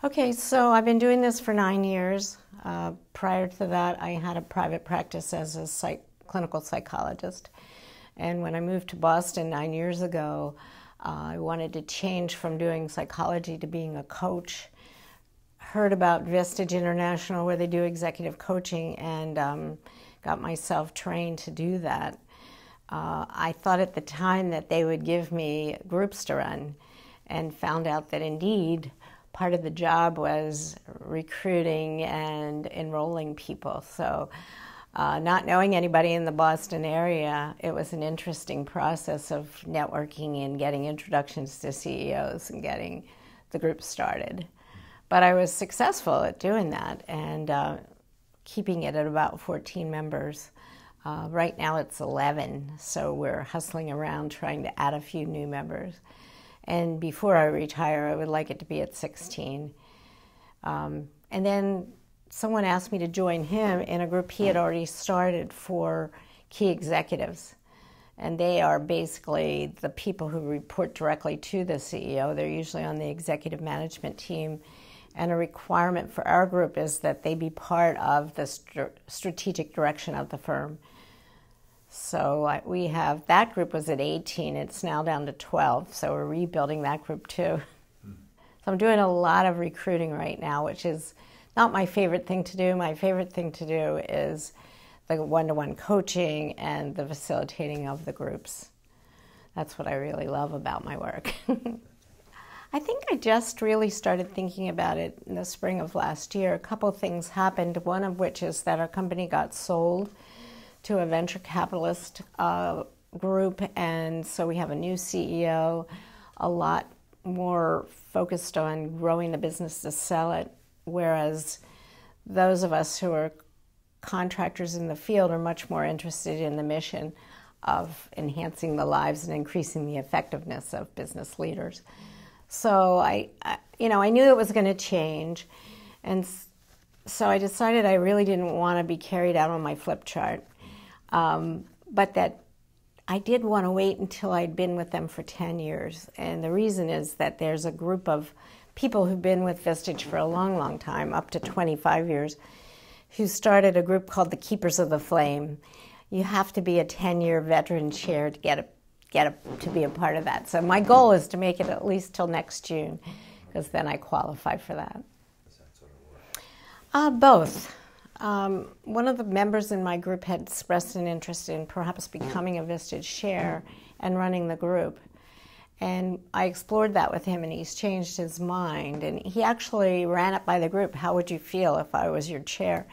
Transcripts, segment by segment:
Okay, so I've been doing this for 9 years. Prior to that, I had a private practice as a clinical psychologist. And when I moved to Boston 9 years ago, I wanted to change from doing psychology to being a coach. Heard about Vestige International, where they do executive coaching, and got myself trained to do that. I thought at the time that they would give me groups to run, and found out that indeed part of the job was recruiting and enrolling people. So not knowing anybody in the Boston area, it was an interesting process of networking and getting introductions to CEOs and getting the group started. But I was successful at doing that and keeping it at about 14 members. Right now it's 11, so we're hustling around trying to add a few new members. And before I retire, I would like it to be at 16. And then someone asked me to join him in a group he had already started for key executives. And they are basically the people who report directly to the CEO. They're usually on the executive management team. And a requirement for our group is that they be part of the strategic direction of the firm. So we have, that group was at 18, it's now down to 12, so we're rebuilding that group too. So I'm doing a lot of recruiting right now, which is not my favorite thing to do. My favorite thing to do is the one-to-one coaching and the facilitating of the groups. That's what I really love about my work. I think I just really started thinking about it in the spring of last year. A couple things happened, one of which is that our company got sold to a venture capitalist group, and so we have a new CEO, a lot more focused on growing the business to sell it, whereas those of us who are contractors in the field are much more interested in the mission of enhancing the lives and increasing the effectiveness of business leaders. So I knew it was going to change, and so I decided I really didn't want to be carried out on my flip chart. But that I did want to wait until I'd been with them for 10 years. And the reason is that there's a group of people who've been with Vestige for a long, long time, up to 25 years, who started a group called the Keepers of the Flame. You have to be a 10-year veteran chair to to be a part of that. So my goal is to make it at least till next June, because then I qualify for that. Does that sort of work? Both. One of the members in my group had expressed an interest in perhaps becoming a Vestige chair and running the group. And I explored that with him, and he's changed his mind. And he actually ran it by the group, how would you feel if I was your chair?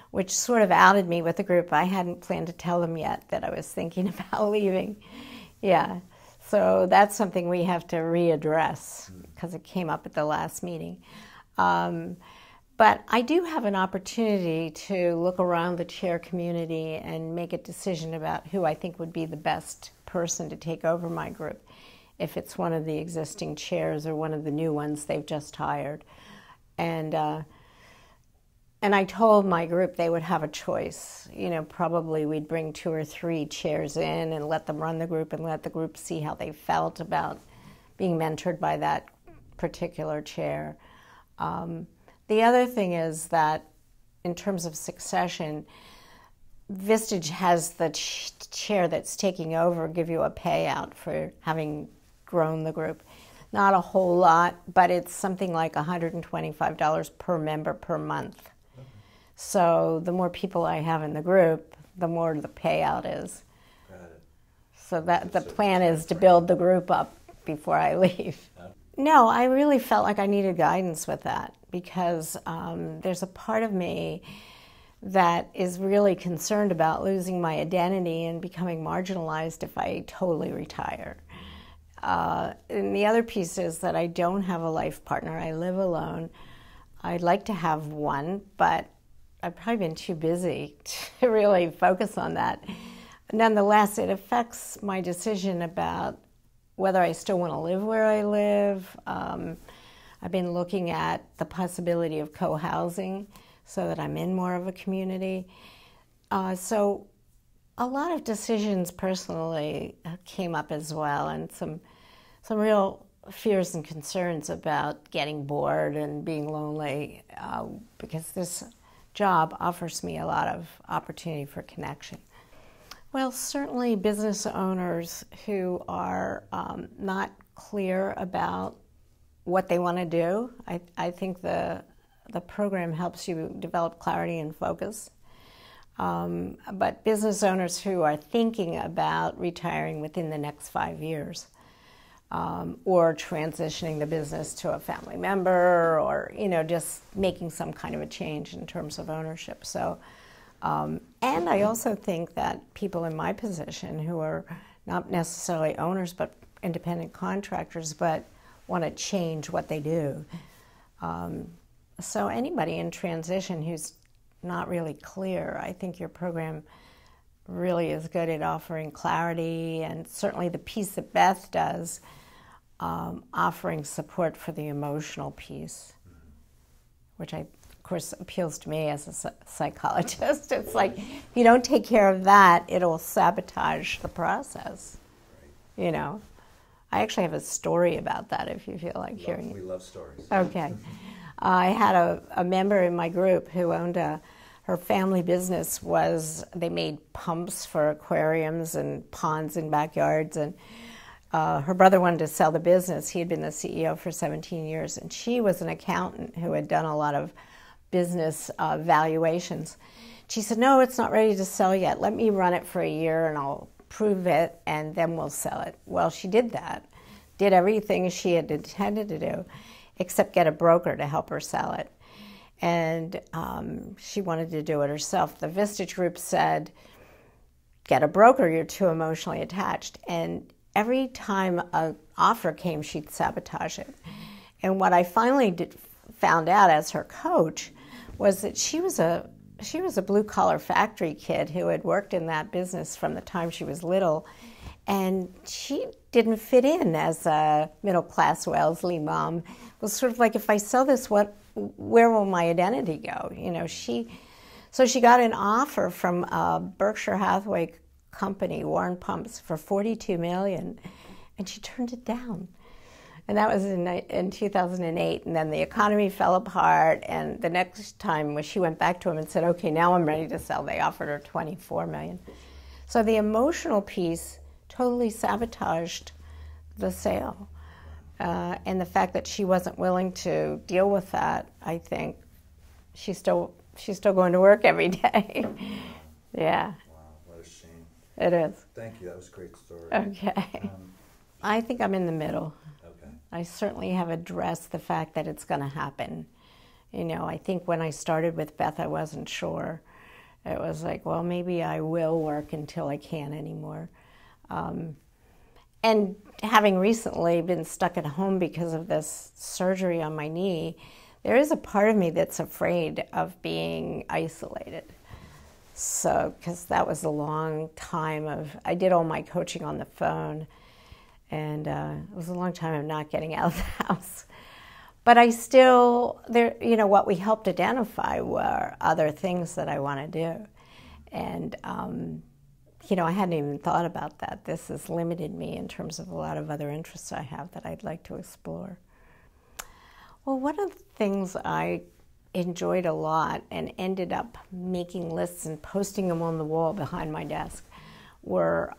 Which sort of outed me with the group. I hadn't planned to tell them yet that I was thinking about leaving. Yeah, so that's something we have to readdress because it came up at the last meeting. But I do have an opportunity to look around the chair community and make a decision about who I think would be the best person to take over my group, if it's one of the existing chairs or one of the new ones they've just hired. And I told my group they would have a choice. Probably we'd bring 2 or 3 chairs in and let them run the group and let the group see how they felt about being mentored by that particular chair. The other thing is that in terms of succession, Vestige has the chair that's taking over give you a payout for having grown the group. Not a whole lot, but it's something like $125 per member per month. So the more people I have in the group, the more the payout is. Got it. So that the plan is to build the group up before I leave. No, I really felt like I needed guidance with that, because there's a part of me that is really concerned about losing my identity and becoming marginalized if I totally retire. And the other piece is that I don't have a life partner. I live alone. I'd like to have one, but I've probably been too busy to really focus on that. Nonetheless, it affects my decision about whether I still want to live where I live. I've been looking at the possibility of co-housing so that I'm in more of a community. So a lot of decisions personally came up as well, and some real fears and concerns about getting bored and being lonely because this job offers me a lot of opportunity for connection. Well, certainly business owners who are not clear about what they want to do. I think the program helps you develop clarity and focus. But business owners who are thinking about retiring within the next 5 years, or transitioning the business to a family member, or just making some kind of a change in terms of ownership. So, and I also think that people in my position who are not necessarily owners but independent contractors, but want to change what they do. So anybody in transition who's not really clear, I think your program really is good at offering clarity, and certainly the piece that Beth does, offering support for the emotional piece, which of course appeals to me as a psychologist. It's like, if you don't take care of that, it'll sabotage the process. Right. I actually have a story about that if you feel like hearing it. We love stories. Okay. I had a member in my group who owned her family business they made pumps for aquariums and ponds in backyards, and her brother wanted to sell the business. He had been the CEO for 17 years, and she was an accountant who had done a lot of business valuations. She said, no, it's not ready to sell yet. Let me run it for a year and I'll prove it and then we'll sell it. Well, she did that, did everything she had intended to do, except get a broker to help her sell it. And she wanted to do it herself. The Vistage Group said, get a broker, you're too emotionally attached. And every time an offer came, she'd sabotage it. And what I finally found out as her coach was that she was a blue-collar factory kid who had worked in that business from the time she was little, and she didn't fit in as a middle-class Wellesley mom. It was sort of like, if I sell this, where will my identity go? So she got an offer from a Berkshire Hathaway company, Warren Pumps, for $42 million, and she turned it down. And that was in 2008, and then the economy fell apart, and the next time when she went back to him and said, okay, now I'm ready to sell, they offered her $24 million. So the emotional piece totally sabotaged the sale. And the fact that she wasn't willing to deal with that, I think she's still going to work every day. Yeah. Wow, what a shame. It is. Thank you, that was a great story. Okay. I think I'm in the middle. Okay. I certainly have addressed the fact that it's going to happen. I think when I started with Beth, I wasn't sure. It was like, well, maybe I will work until I can't anymore. And having recently been stuck at home because of this surgery on my knee, there is a part of me that's afraid of being isolated. So, because that was a long time I did all my coaching on the phone, and it was a long time of not getting out of the house. But I still, what we helped identify were other things that I want to do. And, I hadn't even thought about that. This has limited me in terms of a lot of other interests I have that I'd like to explore. Well, one of the things I enjoyed a lot and ended up making lists and posting them on the wall behind my desk were,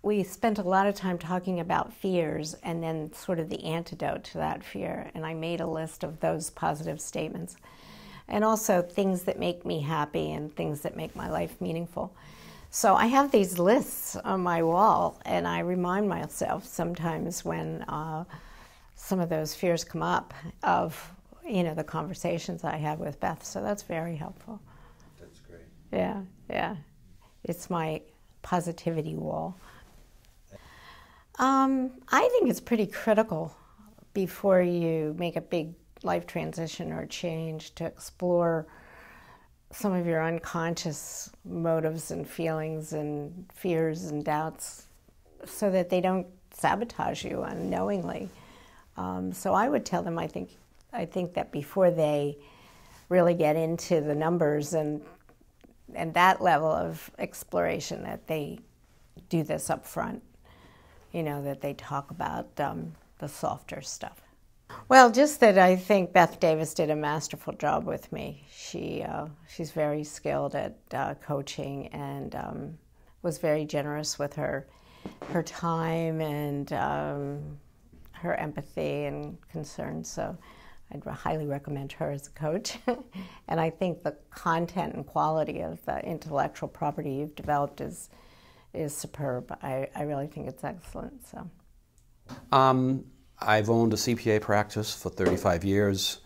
we spent a lot of time talking about fears and then sort of the antidote to that fear. And I made a list of those positive statements. And also things that make me happy and things that make my life meaningful. So I have these lists on my wall, and I remind myself sometimes when some of those fears come up of, the conversations I have with Beth. So that's very helpful. That's great. Yeah. It's my positivity wall. I think it's pretty critical before you make a big life transition or change to explore some of your unconscious motives and feelings and fears and doubts so that they don't sabotage you unknowingly. So I would tell them I think that before they really get into the numbers and that level of exploration, that they do this up front. you know, that they talk about the softer stuff. Well, just that I think Beth Davis did a masterful job with me. She's very skilled at coaching and was very generous with her time and her empathy and concern. So I'd highly recommend her as a coach. And I think the content and quality of the intellectual property you've developed is superb. I really think it's excellent. So. I've owned a CPA practice for 35 years.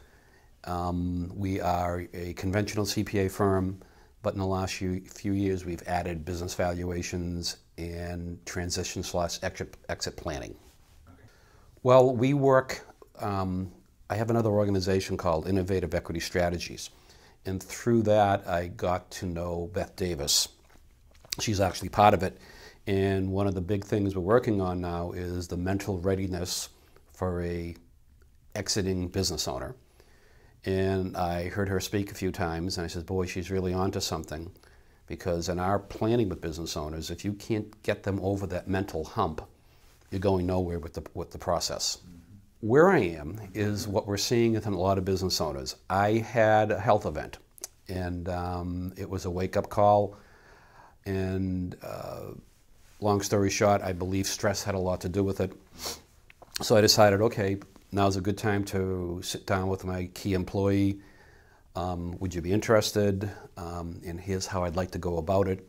We are a conventional CPA firm, but in the last few years we've added business valuations and transition/exit planning. Okay. Well, we work, I have another organization called Innovative Equity Strategies, and through that I got to know Beth Davis. She's actually part of it, and one of the big things we're working on now is the mental readiness for a exiting business owner. And I heard her speak a few times, and I said, boy, she's really onto something, because in our planning with business owners, if you can't get them over that mental hump, you're going nowhere with the process. Mm-hmm. Where I am is what we're seeing in a lot of business owners. I had a health event, and it was a wake-up call, and long story short, I believe stress had a lot to do with it. So I decided, okay, now's a good time to sit down with my key employee. Would you be interested? And here's how I'd like to go about it.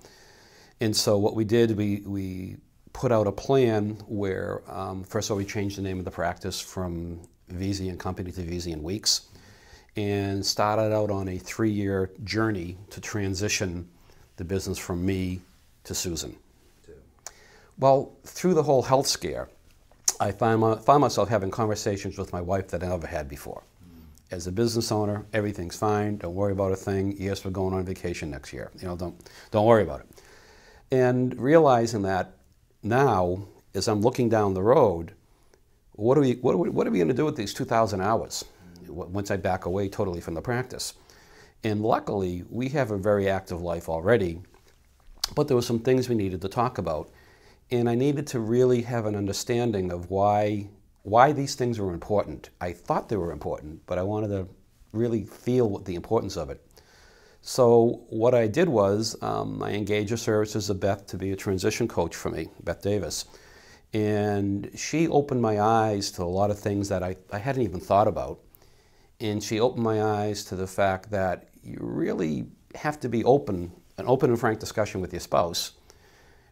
And so what we did, we put out a plan where, first of all, we changed the name of the practice from Vesey and Company to Vesey and Weeks, and started out on a 3-year journey to transition the business from me to Susan. Well, through the whole health scare, I found myself having conversations with my wife that I never had before. As a business owner, everything's fine. Don't worry about a thing. Yes, we're going on vacation next year. You know, don't worry about it. And realizing that now, as I'm looking down the road, what are we going to do with these 2,000 hours once I back away totally from the practice? And luckily, we have a very active life already, but there were some things we needed to talk about. And I needed to really have an understanding of why these things were important. I thought they were important, but I wanted to really feel the importance of it. So what I did was I engaged the services of Beth to be a transition coach for me, Beth Davis. And she opened my eyes to a lot of things that I hadn't even thought about. And she opened my eyes to the fact that you really have to be an open and frank discussion with your spouse.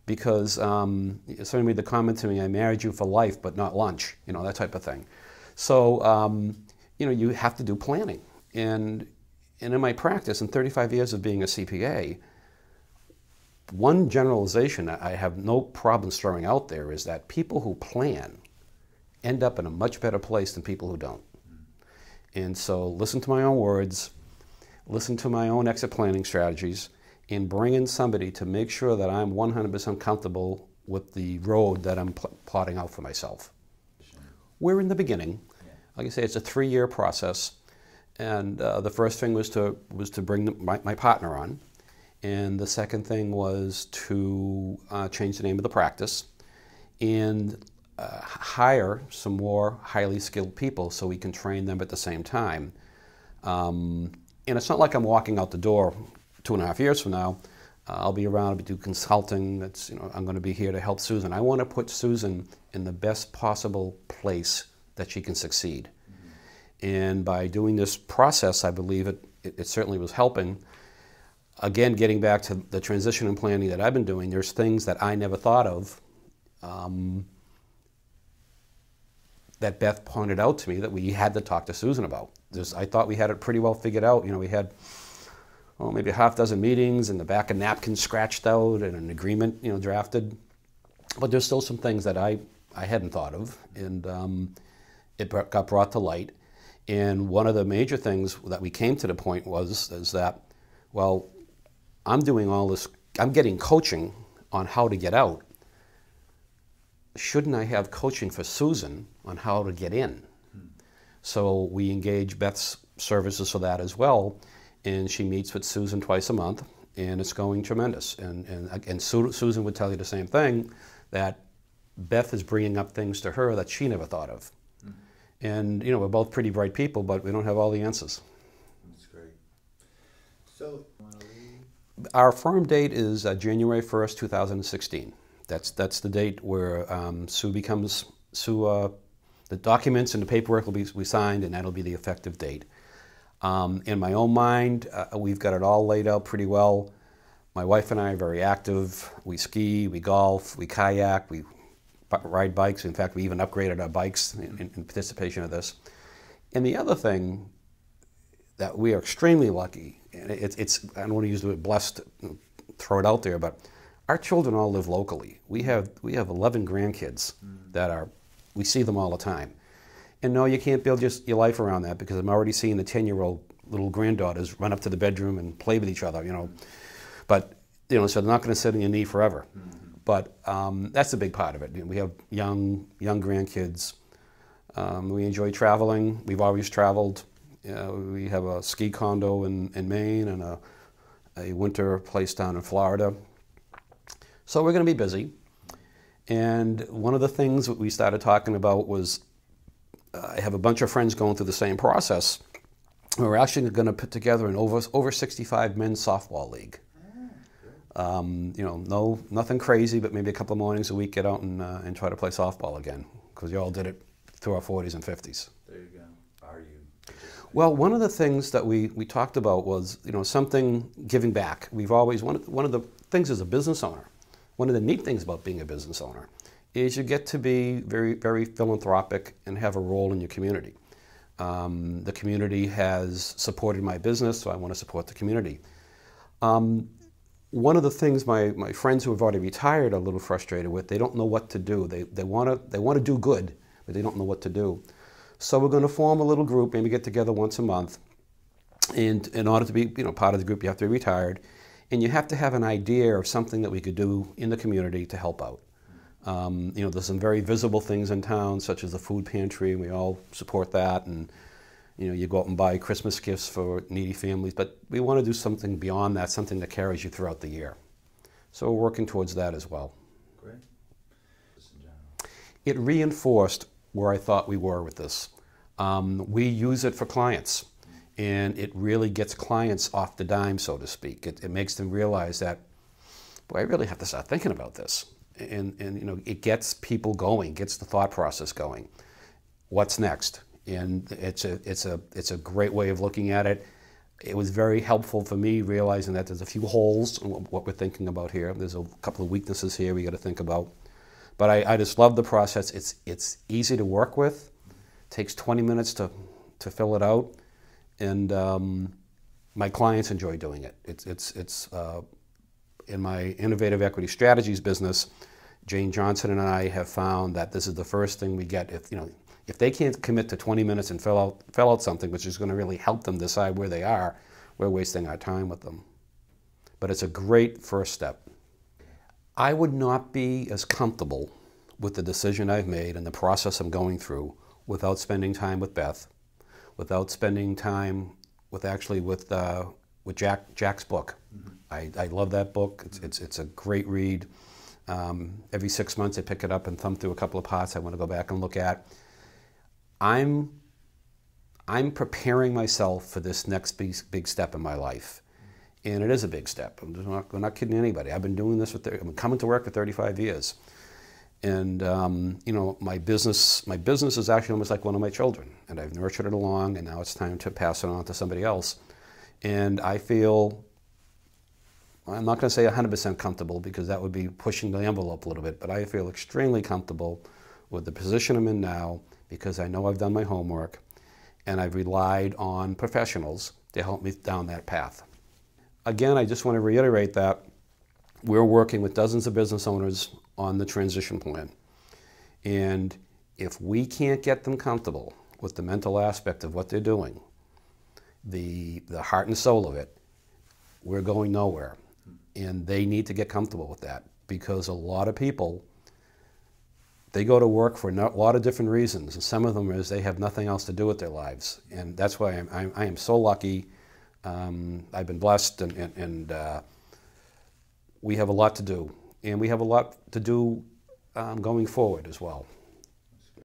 Because somebody made the comment to me, I married you for life, but not lunch, you know, that type of thing. So, you know, you have to do planning. And in my practice, in 35 years of being a CPA, one generalization I have no problem throwing out there is that people who plan end up in a much better place than people who don't. And so listen to my own words, listen to my own exit planning strategies, and bring in somebody to make sure that I'm 100% comfortable with the road that I'm plotting out for myself. We're in the beginning. Like I say, it's a 3-year process, and the first thing was to bring my partner on, and the second thing was to change the name of the practice and hire some more highly skilled people so we can train them at the same time. And it's not like I'm walking out the door 2.5 years from now. I'll be around, I'll do consulting. That's, you know, I'm going to be here to help Susan. I want to put Susan in the best possible place that she can succeed. Mm-hmm. And by doing this process, I believe it certainly was helping. Again, getting back to the transition and planning that I've been doing, there's things that I never thought of that Beth pointed out to me that we had to talk to Susan about. I thought we had it pretty well figured out. You know, we had maybe a half dozen meetings and the back of napkins scratched out and an agreement, you know, drafted. But there's still some things that I hadn't thought of, and it got brought to light. And one of the major things that we came to the point is that, well, I'm doing all this, I'm getting coaching on how to get out. Shouldn't I have coaching for Susan on how to get in? So we engage Beth's services for that as well. And she meets with Susan twice a month, and it's going tremendous. And Susan would tell you the same thing, that Beth is bringing up things to her that she never thought of. And, we're both pretty bright people, but we don't have all the answers. That's great. So, Our firm date is January 1st, 2016. That's the date where the documents and the paperwork will be signed, and that'll be the effective date. In my own mind, we've got it all laid out pretty well. My wife and I are very active. We ski, we golf, we kayak, we ride bikes. In fact, we even upgraded our bikes in participation of this. And the other thing that we are extremely lucky, and I don't want to use the word blessed, throw it out there, but our children all live locally. We have 11 grandkids we see them all the time. And no, you can't build your life around that, because I'm already seeing the 10-year-old little granddaughters run up to the bedroom and play with each other, But, so they're not going to sit on your knee forever. But that's a big part of it. We have young grandkids. We enjoy traveling. We've always traveled. We have a ski condo in Maine and a winter place down in Florida. So we're going to be busy. And one of the things that we started talking about was I have a bunch of friends going through the same process. We're actually going to put together an over 65 men's softball league. Nothing crazy, but maybe a couple of mornings a week, get out and try to play softball again, because you all did it through our 40s and 50s. There you go. Are you? Well, one of the things that we talked about was, something giving back. We've always, one of the things as a business owner, one of the neat things about being a business owner is you get to be very, very philanthropic and have a role in your community. The community has supported my business, so I want to support the community. One of the things my friends who have already retired are a little frustrated with, they don't know what to do. They want to do good, but they don't know what to do. So we're going to form a little group, maybe get together once a month. And in order to be part of the group, you have to be retired. And you have to have an idea of something that we could do in the community to help out. There's some very visible things in town, such as the food pantry. We all support that. And you go out and buy Christmas gifts for needy families, but we want to do something beyond that, something that carries you throughout the year. So we're working towards that as well. Great. It reinforced where I thought we were with this. We use it for clients, and it really gets clients off the dime, so to speak. It makes them realize that, boy, I really have to start thinking about this. And it gets people going, gets the thought process going. What's next? And it's a great way of looking at it. It was very helpful for me realizing that there's a few holes in what we're thinking about here. There's a couple of weaknesses here we got to think about. But I just love the process. It's easy to work with. It takes 20 minutes to fill it out, and my clients enjoy doing it. It's in my innovative equity strategies business. Jane Johnson and I have found that this is the first thing we get. If they can't commit to 20 minutes and fill out something which is going to really help them decide where they are, we're wasting our time with them. But it's a great first step. I would not be as comfortable with the decision I've made and the process I'm going through without spending time with Beth, without spending time with Jack's book. Mm-hmm. I love that book. It's a great read. Every 6 months I pick it up and thumb through a couple of parts I want to go back and look at. I'm preparing myself for this next big step in my life, and it is a big step. I'm not kidding anybody. I've been doing this I'm coming to work for 35 years, and my business is actually almost like one of my children, and I've nurtured it along, and now it's time to pass it on to somebody else. And I feel, I'm not going to say 100% comfortable, because that would be pushing the envelope a little bit, but I feel extremely comfortable with the position I'm in now, because I know I've done my homework and I've relied on professionals to help me down that path. Again, I just want to reiterate that we're working with dozens of business owners on the transition plan. And if we can't get them comfortable with the mental aspect of what they're doing, the heart and soul of it, we're going nowhere. And they need to get comfortable with that, because a lot of people, they go to work for a lot of different reasons, and some of them is they have nothing else to do with their lives. And that's why I am so lucky. I've been blessed, and we have a lot to do. And we have a lot to do going forward as well.